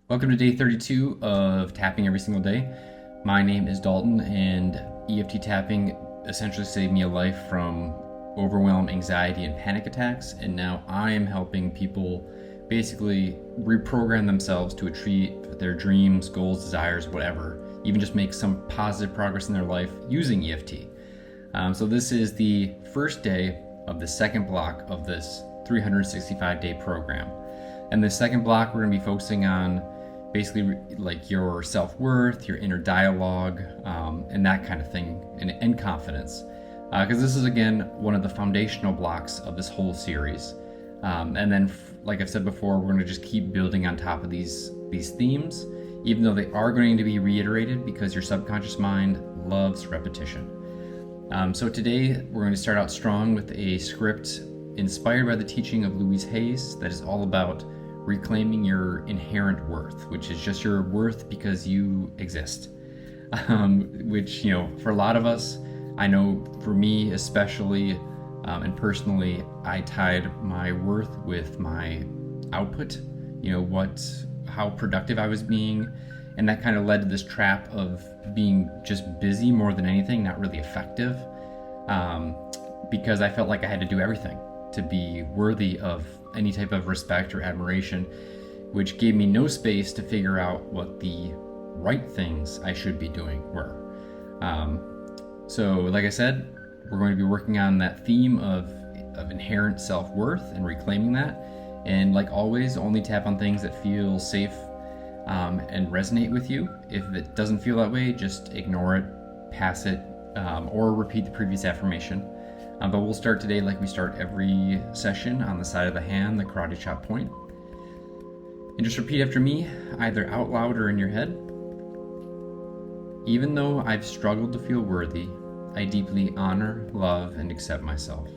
Welcome to day 32 of tapping every single day. My name is Dalton, and EFT tapping essentially saved me a life from overwhelm, anxiety, and panic attacks. And now I am helping people basically reprogram themselves to achieve their dreams, goals, desires, whatever, even just make some positive progress in their life using EFT. So this is the first day of the second block of this 365-day program. And the second block, we're going to be focusing on basically like your self-worth, your inner dialogue, and that kind of thing, and confidence. Because this is, again, one of the foundational blocks of this whole series. And then, like I've said before, we're going to just keep building on top of these themes, even though they are going to be reiterated because your subconscious mind loves repetition. So today, we're going to start out strong with a script inspired by the teaching of Louise Hayes that is all about reclaiming your inherent worth, which is just your worth because you exist. Which, for a lot of us, I know for me especially, and personally, I tied my worth with my output, how productive I was being, and that kind of led to this trap of being just busy more than anything, not really effective, because I felt like I had to do everything to be worthy of any type of respect or admiration, which gave me no space to figure out what the right things I should be doing were. So like I said, we're going to be working on that theme of inherent self-worth and reclaiming that. And like always, only tap on things that feel safe and resonate with you. If it doesn't feel that way, just ignore it, pass it, or repeat the previous affirmation. But we'll start today like we start every session, on the side of the hand, the karate chop point. And just repeat after me, either out loud or in your head. Even though I've struggled to feel worthy, I deeply honor, love, and accept myself.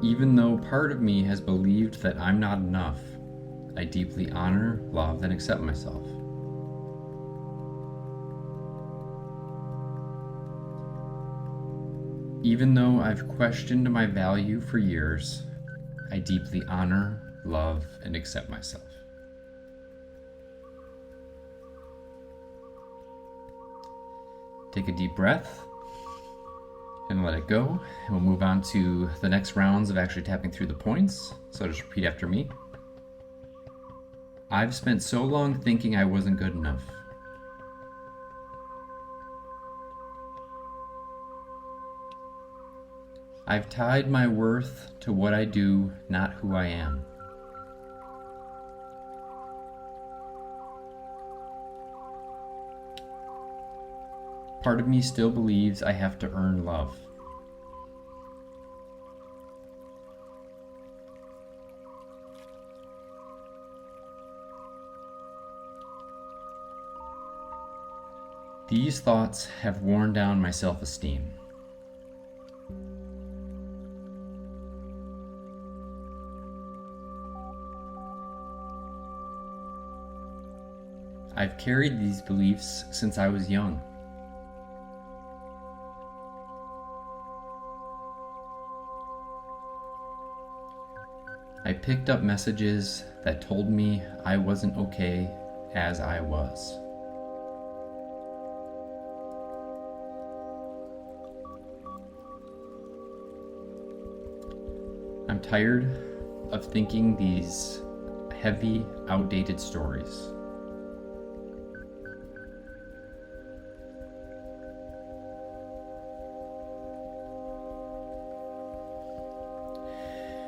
Even though part of me has believed that I'm not enough, I deeply honor, love, and accept myself. Even though I've questioned my value for years, I deeply honor, love, and accept myself. Take a deep breath and let it go. And we'll move on to the next rounds of actually tapping through the points. So just repeat after me. I've spent so long thinking I wasn't good enough. I've tied my worth to what I do, not who I am. Part of me still believes I have to earn love. These thoughts have worn down my self-esteem. I've carried these beliefs since I was young. I picked up messages that told me I wasn't okay as I was. I'm tired of thinking these heavy, outdated stories.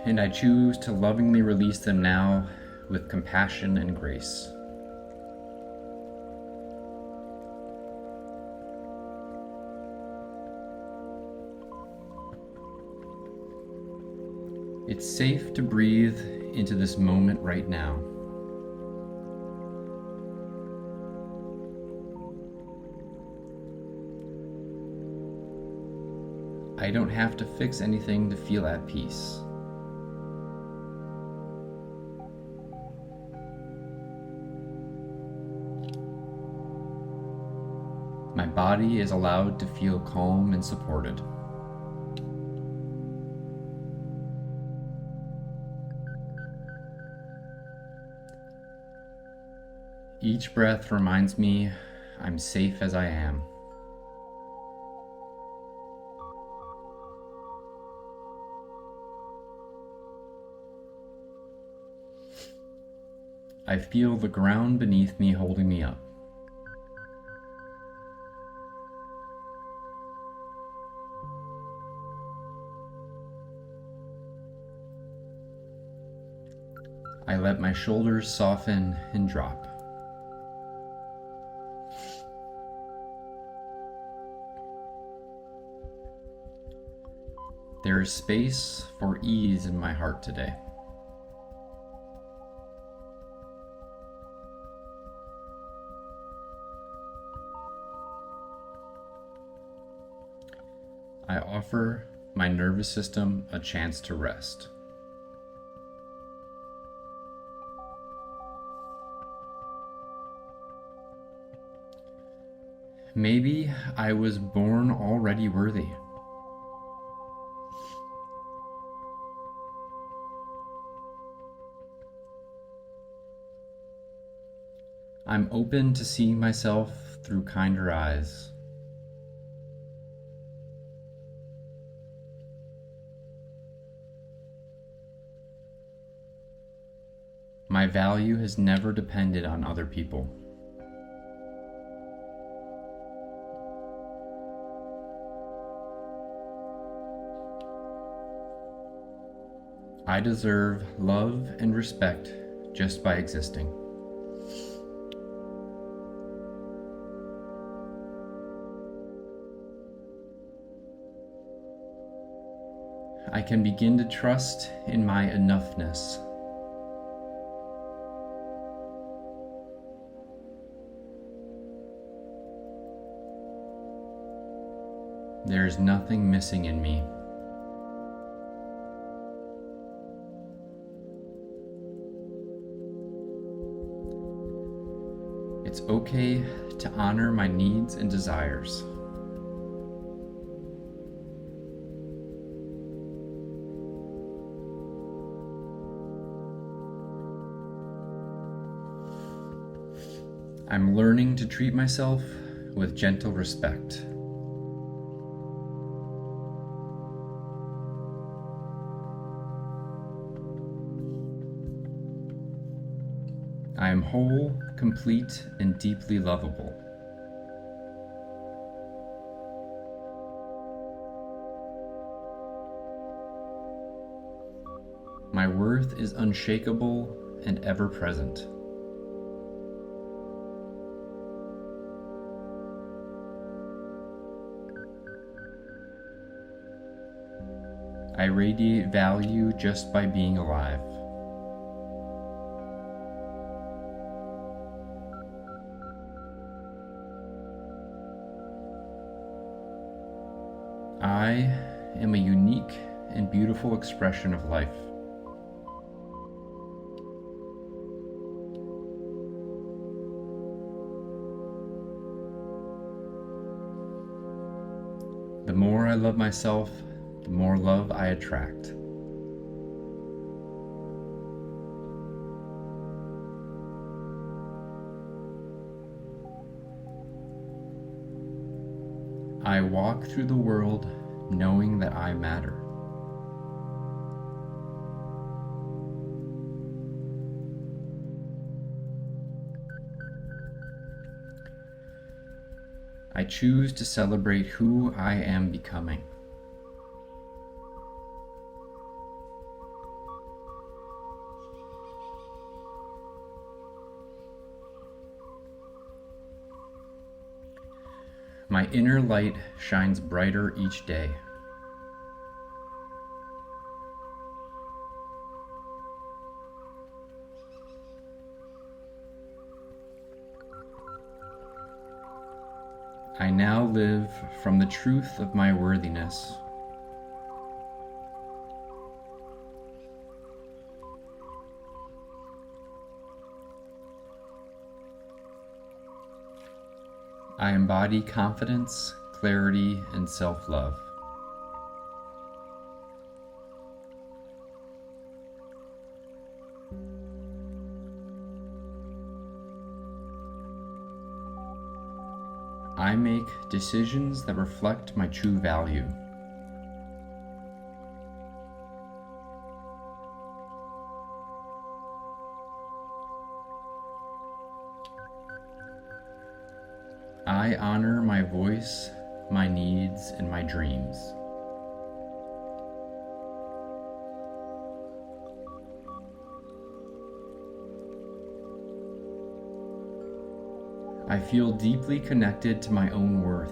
And I choose to lovingly release them now with compassion and grace. It's safe to breathe into this moment right now. I don't have to fix anything to feel at peace. My body is allowed to feel calm and supported. Each breath reminds me I'm safe as I am. I feel the ground beneath me holding me up. I let my shoulders soften and drop. There is space for ease in my heart today. I offer my nervous system a chance to rest. Maybe I was born already worthy. I'm open to seeing myself through kinder eyes. My value has never depended on other people. I deserve love and respect just by existing. I can begin to trust in my enoughness. There is nothing missing in me. It's okay to honor my needs and desires. I'm learning to treat myself with gentle respect. I am whole, complete, and deeply lovable. My worth is unshakable and ever present. I radiate value just by being alive. I am a unique and beautiful expression of life. The more I love myself, the more love I attract. I walk through the world knowing that I matter. I choose to celebrate who I am becoming. My inner light shines brighter each day. I now live from the truth of my worthiness. I embody confidence, clarity, and self-love. I make decisions that reflect my true value. I honor my voice, my needs, and my dreams. I feel deeply connected to my own worth.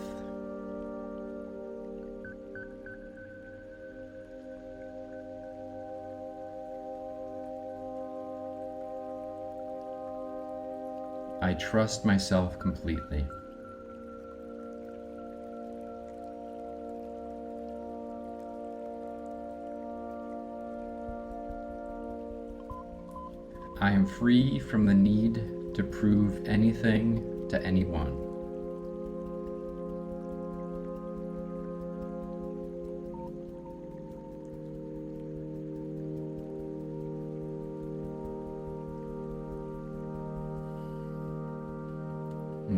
I trust myself completely. I am free from the need to prove anything to anyone.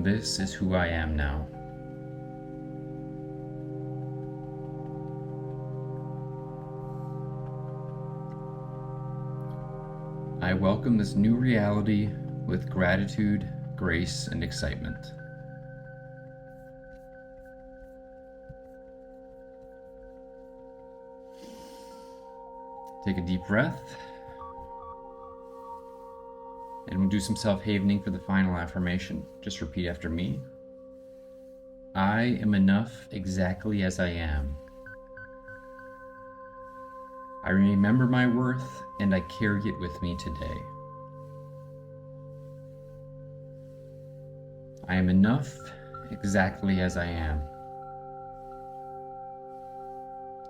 This is who I am now. I welcome this new reality with gratitude, grace, and excitement. Take a deep breath. And we'll do some self-havening for the final affirmation. Just repeat after me. I am enough exactly as I am. I remember my worth and I carry it with me today. I am enough exactly as I am.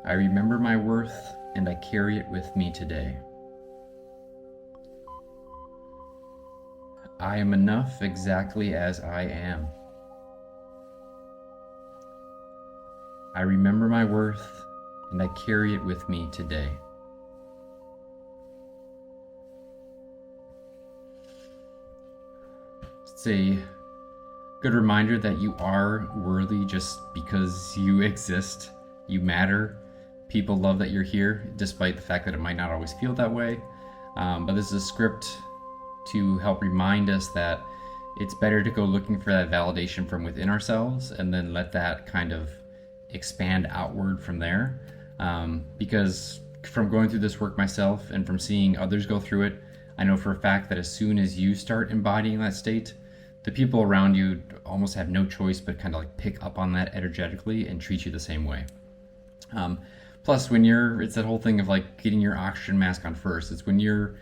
I remember my worth and I carry it with me today. I am enough exactly as I am. I remember my worth and I carry it with me today. It's a good reminder that you are worthy just because you exist. You matter. People love that you're here, despite the fact that it might not always feel that way. But this is a script to help remind us that it's better to go looking for that validation from within ourselves and then let that kind of expand outward from there. Because from going through this work myself and from seeing others go through it, I know for a fact that as soon as you start embodying that state, the people around you almost have no choice but kind of like pick up on that energetically and treat you the same way. Plus, it's that whole thing of like getting your oxygen mask on first. It's when you're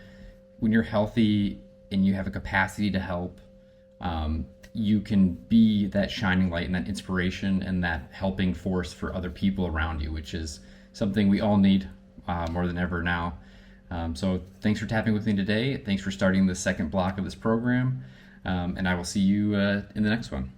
healthy and you have a capacity to help, you can be that shining light and that inspiration and that helping force for other people around you, which is something we all need more than ever now. So thanks for tapping with me today. Thanks for starting the second block of this program. And I will see you in the next one.